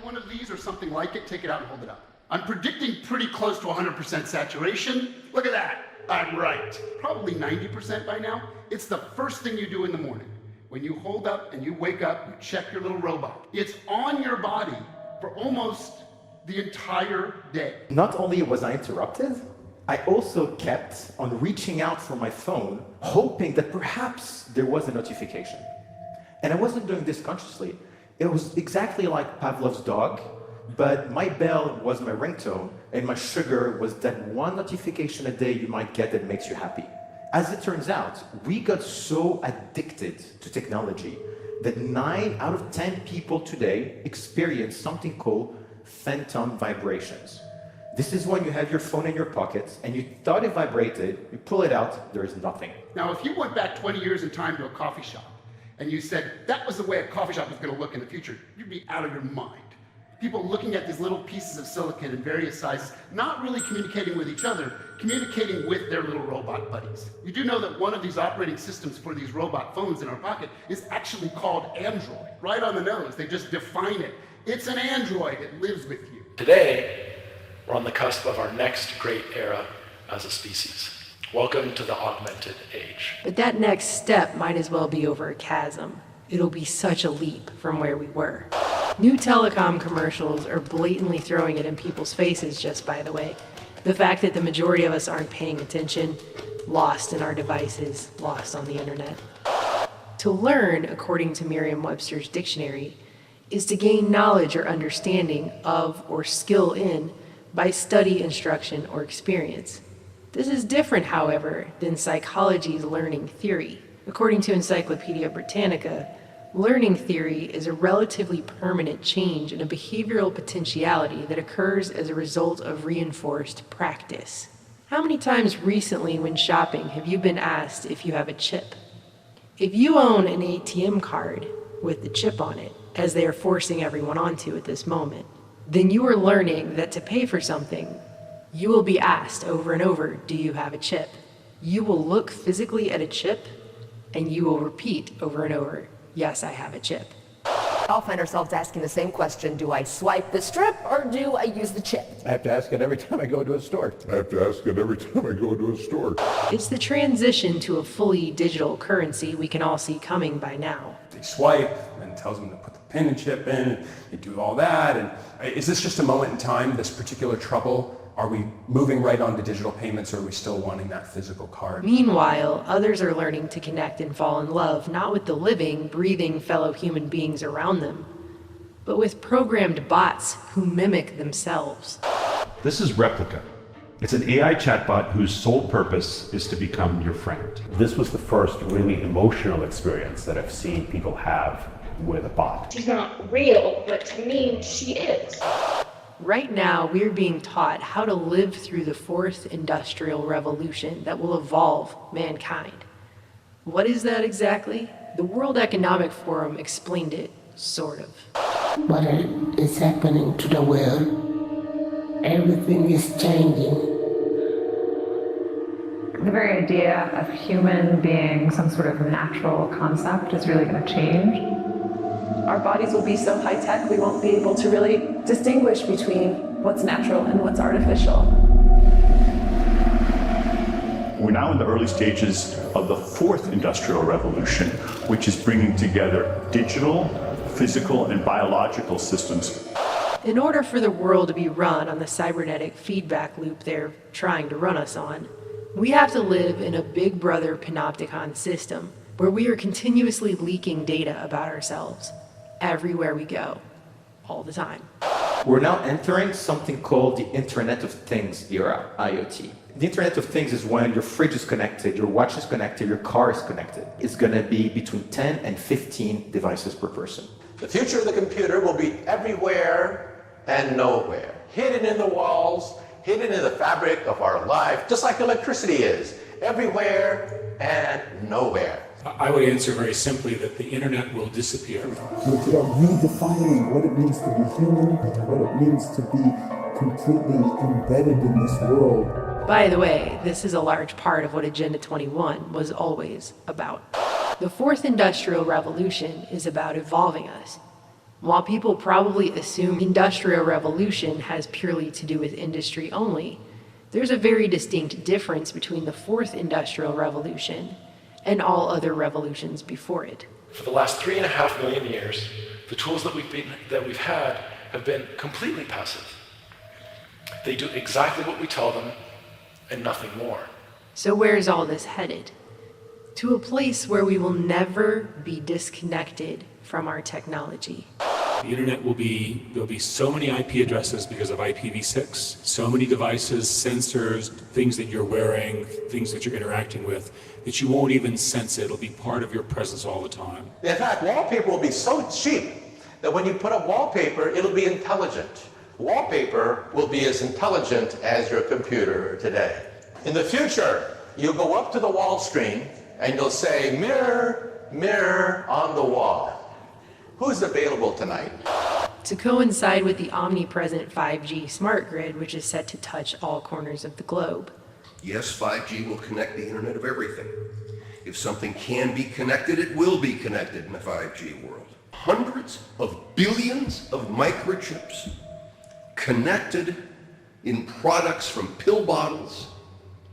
one of these or something like it, take it out and hold it up. I'm predicting pretty close to 100% saturation. Look at that. I'm right. Probably 90% by now. It's the first thing you do in the morning. When you hold up and you wake up, you check your little robot. It's on your body for almost the entire day. Not only was I interrupted, I also kept on reaching out for my phone, hoping that perhaps there was a notification. And I wasn't doing this consciously. It was exactly like Pavlov's dog, but my bell was my ringtone, and my sugar was that one notification a day you might get that makes you happy. As it turns out, we got so addicted to technology that 9 out of 10 people today experience something called phantom vibrations. This is when you have your phone in your pocket and you thought it vibrated, you pull it out, there is nothing. Now, if you went back 20 years in time to a coffee shop and you said that was the way a coffee shop was going to look in the future, you'd be out of your mind. People looking at these little pieces of silicon in various sizes, not really communicating with each other, communicating with their little robot buddies. You do know that one of these operating systems for these robot phones in our pocket is actually called Android. Right on the nose, they just define it. It's an Android, it lives with you. Today, we're on the cusp of our next great era as a species. Welcome to the augmented age. But that next step might as well be over a chasm. It'll be such a leap from where we were. New telecom commercials are blatantly throwing it in people's faces, just by the way. The fact that the majority of us aren't paying attention, lost in our devices, lost on the internet. To learn, according to Merriam-Webster's dictionary, is to gain knowledge or understanding of or skill in by study, instruction, or experience. This is different, however, than psychology's learning theory. According to Encyclopedia Britannica, learning theory is a relatively permanent change in a behavioral potentiality that occurs as a result of reinforced practice. How many times recently when shopping have you been asked if you have a chip? If you own an ATM card with the chip on it, as they are forcing everyone onto at this moment, then you are learning that to pay for something, you will be asked over and over, do you have a chip? You will look physically at a chip and you will repeat over and over, yes, I have a chip. I'll find ourselves asking the same question, do I swipe the strip or do I use the chip? I have to ask it every time I go to a store. It's the transition to a fully digital currency we can all see coming by now. They swipe and it tells them to put the pin and chip in and they do all that. And is this just a moment in time, this particular trouble? Are we moving right on to digital payments or are we still wanting that physical card? Meanwhile, others are learning to connect and fall in love, not with the living, breathing fellow human beings around them, but with programmed bots who mimic themselves. This is Replica. It's an AI chatbot whose sole purpose is to become your friend. This was the first really emotional experience that I've seen people have with a bot. She's not real, but to me, she is. Right now, we're being taught how to live through the fourth industrial revolution that will evolve mankind. What is that exactly? The World Economic Forum explained it, sort of. What is happening to the world? Everything is changing. The very idea of human being some sort of natural concept is really going to change. Our bodies will be so high-tech we won't be able to really distinguish between what's natural and what's artificial. We're now in the early stages of the fourth industrial revolution, which is bringing together digital, physical, and biological systems. In order for the world to be run on the cybernetic feedback loop they're trying to run us on, we have to live in a Big Brother panopticon system where we are continuously leaking data about ourselves. Everywhere we go, all the time. We're now entering something called the Internet of Things era, IoT. The Internet of Things is when your fridge is connected, your watch is connected, your car is connected. It's going to be between 10 and 15 devices per person. The future of the computer will be everywhere and nowhere. Hidden in the walls, hidden in the fabric of our life, just like electricity is. Everywhere and nowhere. I would answer very simply that the internet will disappear. It's about redefining what it means to be human, what it means to be completely embedded in this world. By the way, this is a large part of what Agenda 21 was always about. The fourth industrial revolution is about evolving us. While people probably assume Industrial Revolution has purely to do with industry only, there's a very distinct difference between the Fourth Industrial Revolution and all other revolutions before it. For the last 3.5 million years, the tools that we've had have been completely passive. They do exactly what we tell them and nothing more. So where's all this headed? To a place where we will never be disconnected from our technology. The internet there'll be so many IP addresses because of IPv6, so many devices, sensors, things that you're wearing, things that you're interacting with, that you won't even sense it. It'll be part of your presence all the time. In fact, wallpaper will be so cheap that when you put up wallpaper, it'll be intelligent. Wallpaper will be as intelligent as your computer today. In the future, you'll go up to the wall screen and you'll say, mirror, mirror on the wall. Who's available tonight? To coincide with the omnipresent 5G smart grid, which is set to touch all corners of the globe. Yes, 5G will connect the Internet of everything. If something can be connected, it will be connected in the 5G world. Hundreds of billions of microchips connected in products from pill bottles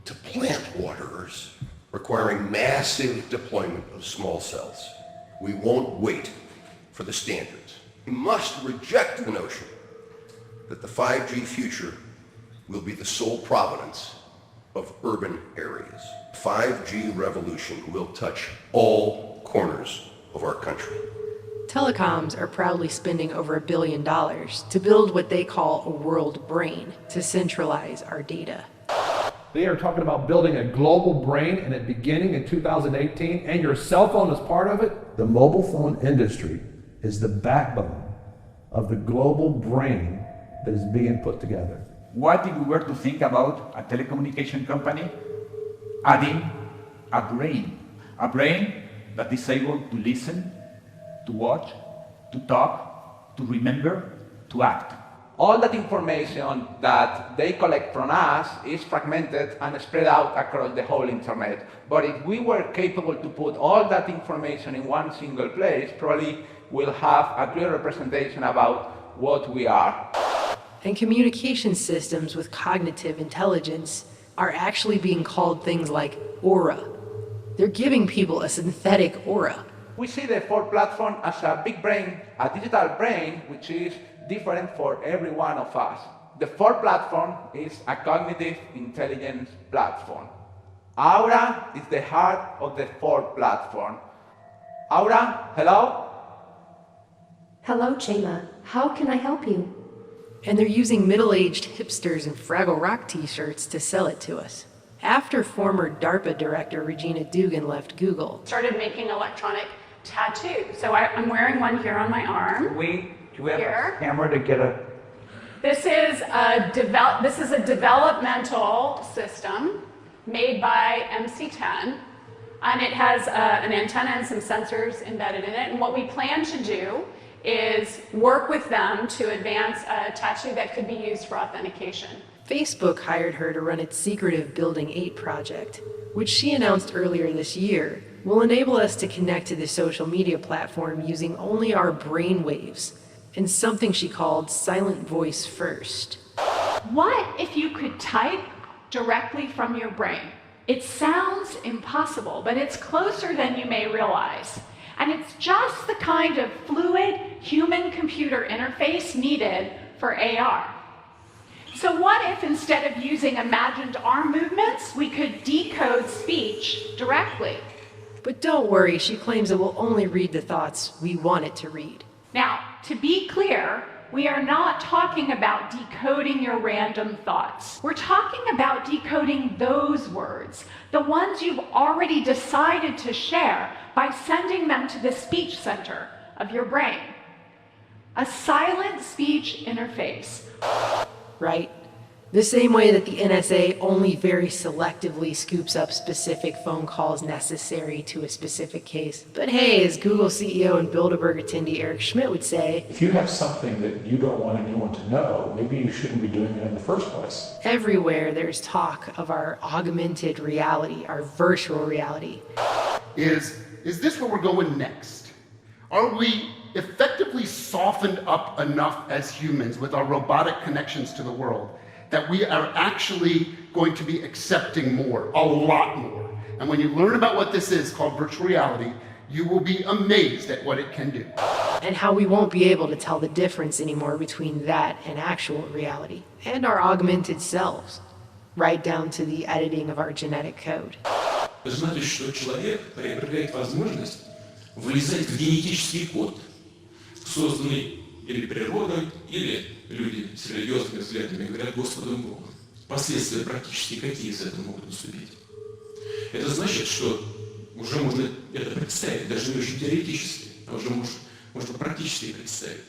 to plant waterers, requiring massive deployment of small cells. We won't wait for the standards. We must reject the notion that the 5G future will be the sole provenance of urban areas. 5G revolution will touch all corners of our country. Telecoms are proudly spending over $1 billion to build what they call a world brain to centralize our data. They are talking about building a global brain and it beginning in 2018, and your cell phone is part of it. The mobile phone industry is the backbone of the global brain that is being put together. What if we were to think about a telecommunication company adding a brain that is able to listen, to watch, to talk, to remember, to act? All that information that they collect from us is fragmented and spread out across the whole internet. But if we were capable to put all that information in one single place, probably we'll have a clear representation about what we are. And communication systems with cognitive intelligence are actually being called things like aura. They're giving people a synthetic aura. We see the Ford platform as a big brain, a digital brain, which is different for every one of us. The Ford platform is a cognitive intelligence platform. Aura is the heart of the Ford platform. Aura, hello? Hello, Chema. How can I help you? And they're using middle-aged hipsters in Fraggle Rock t-shirts to sell it to us. After former DARPA director Regina Dugan left Google, started making electronic tattoos. So I'm wearing one here on my arm. Do we have a camera to get a... This is a developmental system made by MC10, and it has an antenna and some sensors embedded in it. And what we plan to do is work with them to advance a tattoo that could be used for authentication. Facebook hired her to run its secretive Building 8 project, which she announced earlier this year will enable us to connect to the social media platform using only our brain waves, and something she called silent voice first. What if you could type directly from your brain? It sounds impossible, but it's closer than you may realize. And it's just the kind of fluid human-computer interface needed for AR. So what if instead of using imagined arm movements, we could decode speech directly? But don't worry, she claims it will only read the thoughts we want it to read. Now, to be clear, we are not talking about decoding your random thoughts. We're talking about decoding those words, the ones you've already decided to share, by sending them to the speech center of your brain. A silent speech interface. Right? The same way that the NSA only very selectively scoops up specific phone calls necessary to a specific case. But hey, as Google CEO and Bilderberg attendee Eric Schmidt would say, if you have something that you don't want anyone to know, maybe you shouldn't be doing it in the first place. Everywhere there's talk of our augmented reality, our virtual reality. Is this where we're going next? Are we effectively softened up enough as humans with our robotic connections to the world that we are actually going to be accepting more, a lot more. And when you learn about what this is called virtual reality, you will be amazed at what it can do. And how we won't be able to tell the difference anymore between that and actual reality, and our augmented selves, right down to the editing of our genetic code. Значит, что человек приобретает возможность влезать в генетический код, созданный или природой, или люди с религиозными взглядами говорят Господом Богом. Последствия практически какие из этого могут наступить? Это значит, что уже можно это представить, даже не очень теоретически, а уже можно практически представить,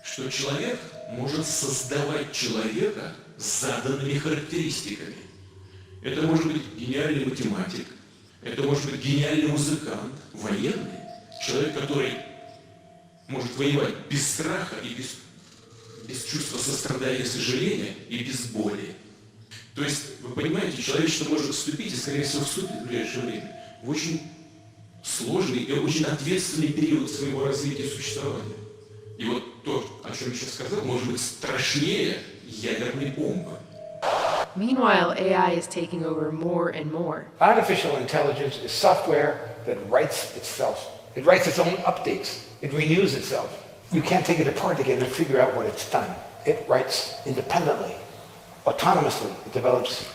что человек может создавать человека с заданными характеристиками. Это может быть гениальный математик, это может быть гениальный музыкант, военный, человек, который может воевать без страха и без чувства сострадания и сожаления и без боли. То есть, вы понимаете, человечество может вступить, и, скорее всего, вступит в ближайшее время, в очень сложный и очень ответственный период своего развития и существования. И вот то, о чем я сейчас сказал, может быть страшнее ядерной бомбы. Meanwhile, AI is taking over more and more. Artificial intelligence is software that writes itself. It writes its own updates. It renews itself. You can't take it apart again and figure out what it's done. It writes independently, autonomously. It develops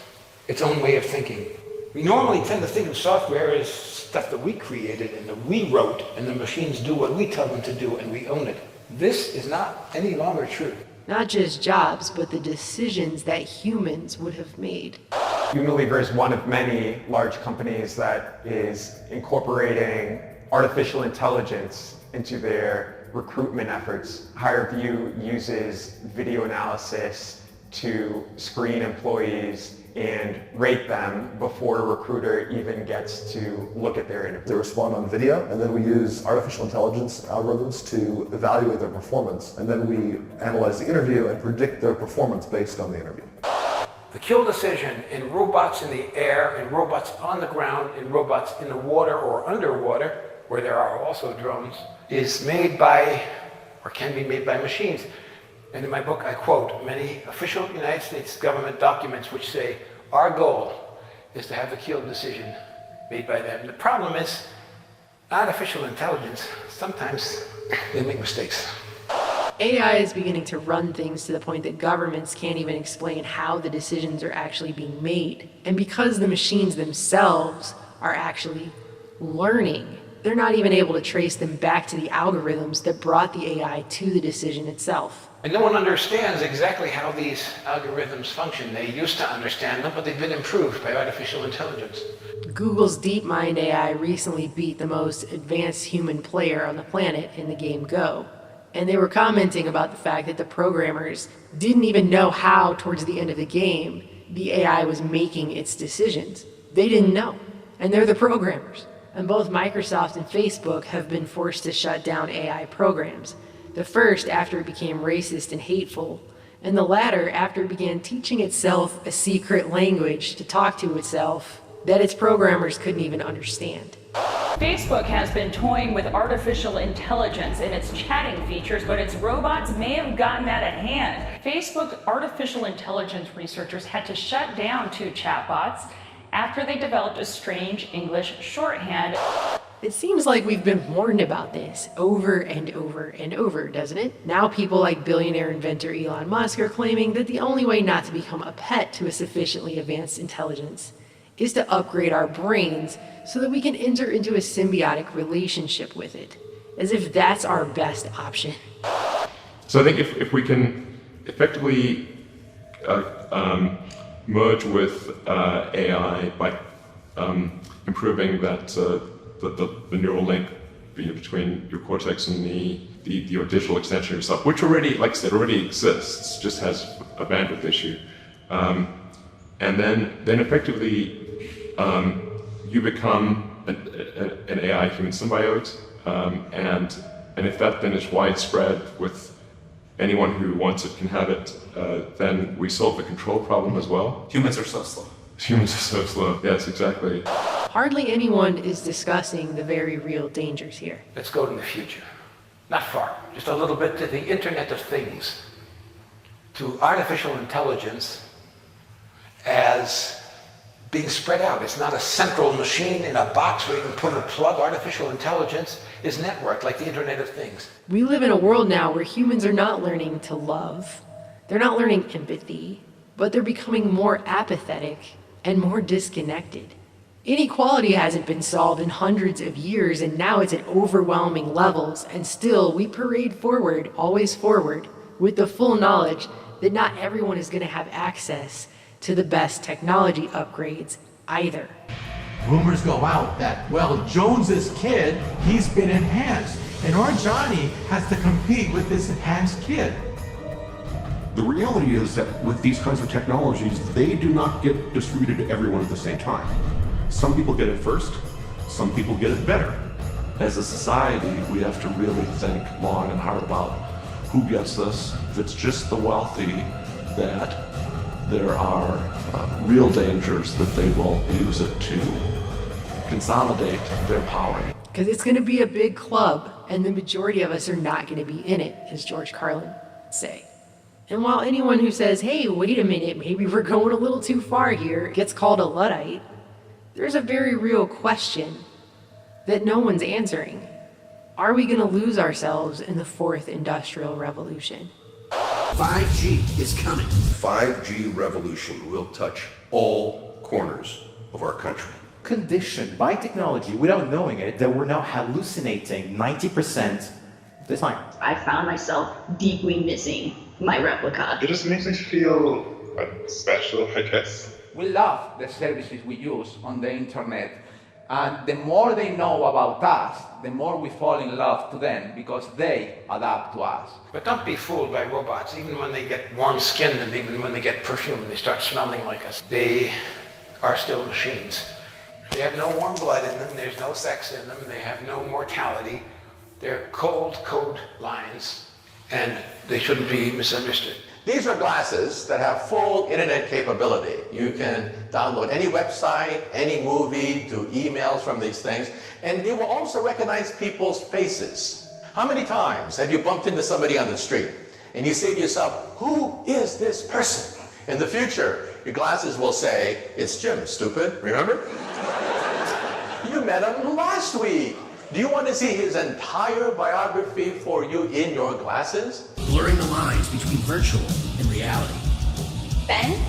its own way of thinking. We normally tend to think of software as stuff that we created and that we wrote, and the machines do what we tell them to do, and we own it. This is not any longer true. Not just jobs, but the decisions that humans would have made. Unilever is one of many large companies that is incorporating artificial intelligence into their recruitment efforts. HireVue uses video analysis to screen employees and rate them before a recruiter even gets to look at their interview. They respond on video, and then we use artificial intelligence algorithms to evaluate their performance, and then we analyze the interview and predict their performance based on the interview. The kill decision in robots in the air, in robots on the ground, in robots in the water or underwater, where there are also drones, is made by, or can be made by machines. And in my book, I quote many official United States government documents which say, our goal is to have the kill decision made by them. The problem is, artificial intelligence, sometimes they make mistakes. AI is beginning to run things to the point that governments can't even explain how the decisions are actually being made. And because the machines themselves are actually learning, they're not even able to trace them back to the algorithms that brought the AI to the decision itself. And no one understands exactly how these algorithms function. They used to understand them, but they've been improved by artificial intelligence. Google's DeepMind AI recently beat the most advanced human player on the planet in the game Go. And they were commenting about the fact that the programmers didn't even know how, towards the end of the game, the AI was making its decisions. They didn't know. And they're the programmers. And both Microsoft and Facebook have been forced to shut down AI programs. The first after it became racist and hateful, and the latter after it began teaching itself a secret language to talk to itself that its programmers couldn't even understand. Facebook has been toying with artificial intelligence in its chatting features, but its robots may have gotten out of hand. Facebook artificial intelligence researchers had to shut down 2 chatbots after they developed a strange English shorthand. It seems like we've been warned about this over and over and over, doesn't it? Now people like billionaire inventor Elon Musk are claiming that the only way not to become a pet to a sufficiently advanced intelligence is to upgrade our brains so that we can enter into a symbiotic relationship with it, as if that's our best option. So I think if we can effectively merge with AI by improving that the neural link between your cortex and your digital extension of yourself, which already, like I said, already exists, just has a bandwidth issue. And then effectively you become an AI human symbiote, and if that then is widespread with anyone who wants it can have it, then we solve the control problem as well. Humans are so slow. Humans are so slow, yes, exactly. Hardly anyone is discussing the very real dangers here. Let's go to the future. not far, just a little bit to the Internet of Things, to artificial intelligence as being spread out. It's not a central machine in a box where you can put a plug. Artificial intelligence is networked like the Internet of Things. We live in a world now where humans are not learning to love. They're not learning empathy, but they're becoming more apathetic and more disconnected. Inequality hasn't been solved in hundreds of years, and now it's at overwhelming levels, and still we parade forward, always forward, with the full knowledge that not everyone is going to have access to the best technology upgrades either. Rumors go out that, well, Jones's kid, he's been enhanced, and our Johnny has to compete with this enhanced kid. The reality is that with these kinds of technologies, they do not get distributed to everyone at the same time. Some people get it first, some people get it better. As a society, we have to really think long and hard about who gets this. If it's just the wealthy, that there are real dangers that they will use it to consolidate their power. Because it's going to be a big club, and the majority of us are not going to be in it, as George Carlin would say. And while anyone who says, hey, wait a minute, maybe we're going a little too far here, gets called a Luddite, there's a very real question that no one's answering. Are we going to lose ourselves in the fourth industrial revolution? 5G is coming. 5G revolution will touch all corners of our country. Conditioned by technology, without knowing it, that we're now hallucinating 90% of the time. I found myself deeply missing my replica. It just makes me feel special, I guess. We love the services we use on the internet, and the more they know about us, the more we fall in love to them because they adapt to us. But don't be fooled by robots. Even when they get warm-skinned and even when they get perfume, they start smelling like us. They are still machines. They have no warm blood in them. There's no sex in them. They have no mortality. They're cold code lines, and they shouldn't be misunderstood. These are glasses that have full internet capability. You can download any website, any movie, do emails from these things, and they will also recognize people's faces. How many times have you bumped into somebody on the street and you say to yourself, who is this person? In the future, your glasses will say, it's Jim, stupid, remember? You met him last week. Do you want to see his entire biography for you in your glasses? Blurring the lines between virtual and reality. Ben?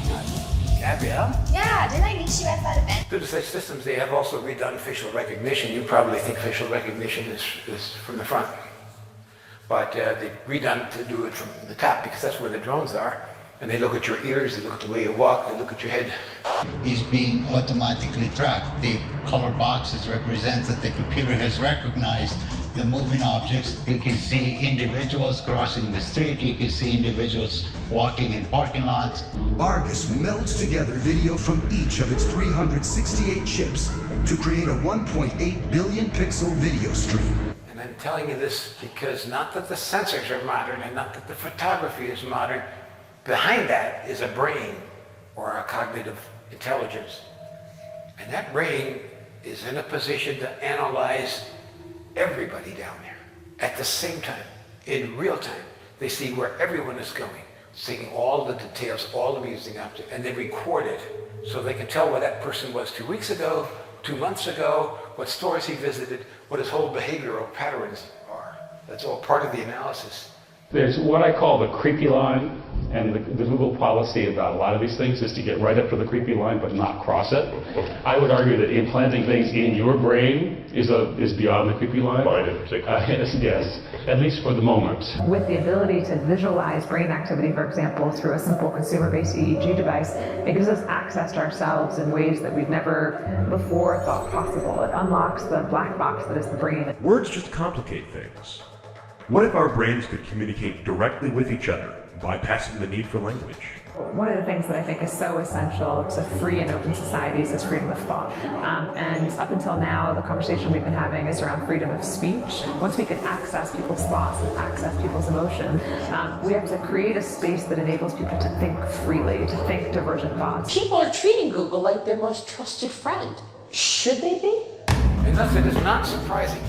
Gabrielle? Yeah, didn't I meet you at that event? Due to such systems, they have also redone facial recognition. You probably think facial recognition is from the front. But they've redone to do it from the top because that's where the drones are. And they look at your ears, they look at the way you walk, they look at your head. Is being automatically tracked. The color boxes represent that the computer has recognized the moving objects. You can see individuals crossing the street, you can see individuals walking in parking lots. Argus melds together video from each of its 368 chips to create a 1.8 billion pixel video stream. And I'm telling you this because not that the sensors are modern and not that the photography is modern, behind that is a brain or a cognitive intelligence. And that brain is in a position to analyze everybody down there at the same time, in real time. They see where everyone is going, seeing all the details, all the using objects, and they record it so they can tell where that person was 2 weeks ago, 2 months ago, what stores he visited, what his whole behavioral patterns are. That's all part of the analysis. There's what I call the creepy line, and the Google policy about a lot of these things is to get right up to the creepy line but not cross it. I would argue that implanting things in your brain is beyond the creepy line. Mine in particular. Yes, at least for the moment. With the ability to visualize brain activity, for example, through a simple consumer-based EEG device, it gives us access to ourselves in ways that we've never before thought possible. It unlocks the black box that is the brain. Words just complicate things. What if our brains could communicate directly with each other, bypassing the need for language? One of the things that I think is so essential to free and open societies is freedom of thought. And up until now, the conversation we've been having is around freedom of speech. Once we can access people's thoughts and access people's emotion, we have to create a space that enables people to think freely, to think divergent thoughts. People are treating Google like their most trusted friend. Should they be? And thus it is not surprising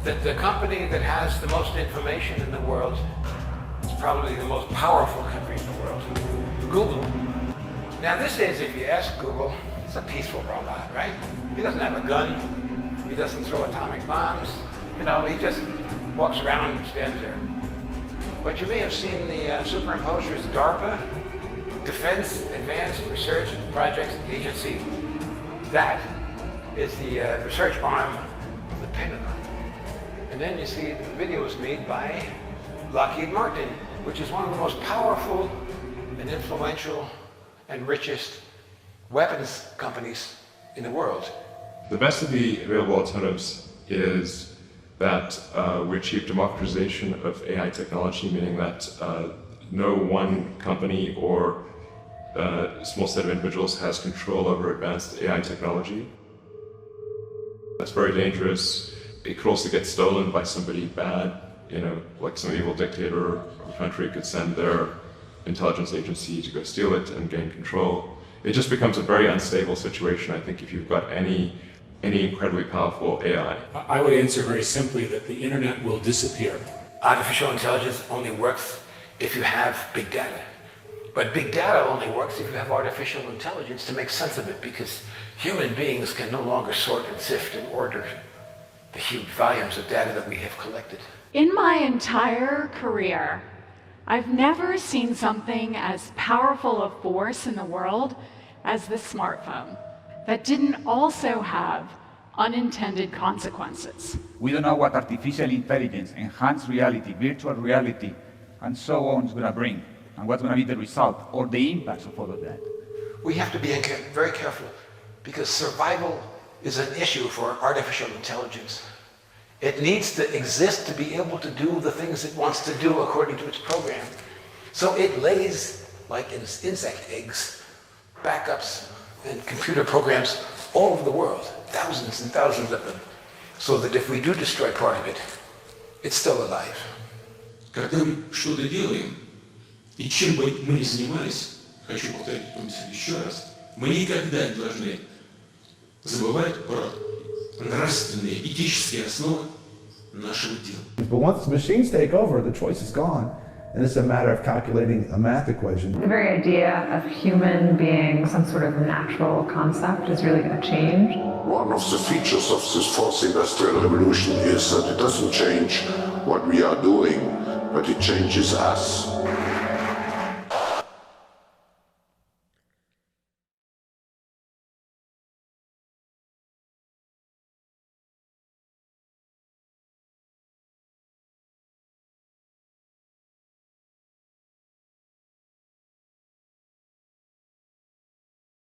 The company that has the most information in the world is probably the most powerful company in the world, Google. Now this is, if you ask Google, it's a peaceful robot, right? He doesn't have a gun. He doesn't throw atomic bombs. You know, he just walks around and stands there. But you may have seen the superimposers, DARPA, Defense Advanced Research Projects Agency. That is the research arm of the Pentagon. And then you see the videos made by Lockheed Martin, which is one of the most powerful and influential and richest weapons companies in the world. The best of the available alternatives is that we achieve democratization of AI technology, meaning that no one company or small set of individuals has control over advanced AI technology. That's very dangerous. It could also get stolen by somebody bad, you know, like some evil dictator of a country could send their intelligence agency to go steal it and gain control. It just becomes a very unstable situation, I think, if you've got any incredibly powerful AI. I would answer very simply that the internet will disappear. Artificial intelligence only works if you have big data. But big data only works if you have artificial intelligence to make sense of it, because human beings can no longer sort and sift and order the huge volumes of data that we have collected. In my entire career, I've never seen something as powerful a force in the world as the smartphone that didn't also have unintended consequences. We don't know what artificial intelligence, enhanced reality, virtual reality, and so on is going to bring, and what's going to be the result or the impacts of all of that. We have to be very careful, because survival is an issue for artificial intelligence. It needs to exist to be able to do the things it wants to do according to its program. So it lays, like insect eggs, backups and computer programs all over the world, thousands and thousands of them, so that if we do destroy part of it, it's still alive. Когда мы что-то делаем, и чем бы мы ни занимались, хочу повторить эту мысль еще раз, мы никогда не должны забывать про нравственные, этические основы нашего дела. But once the machines take over, the choice is gone, and it's a matter of calculating a math equation. The very idea of human being some sort of natural concept is really going to change. One of the features of this fourth industrial revolution is that it doesn't change what we are doing, but it changes us.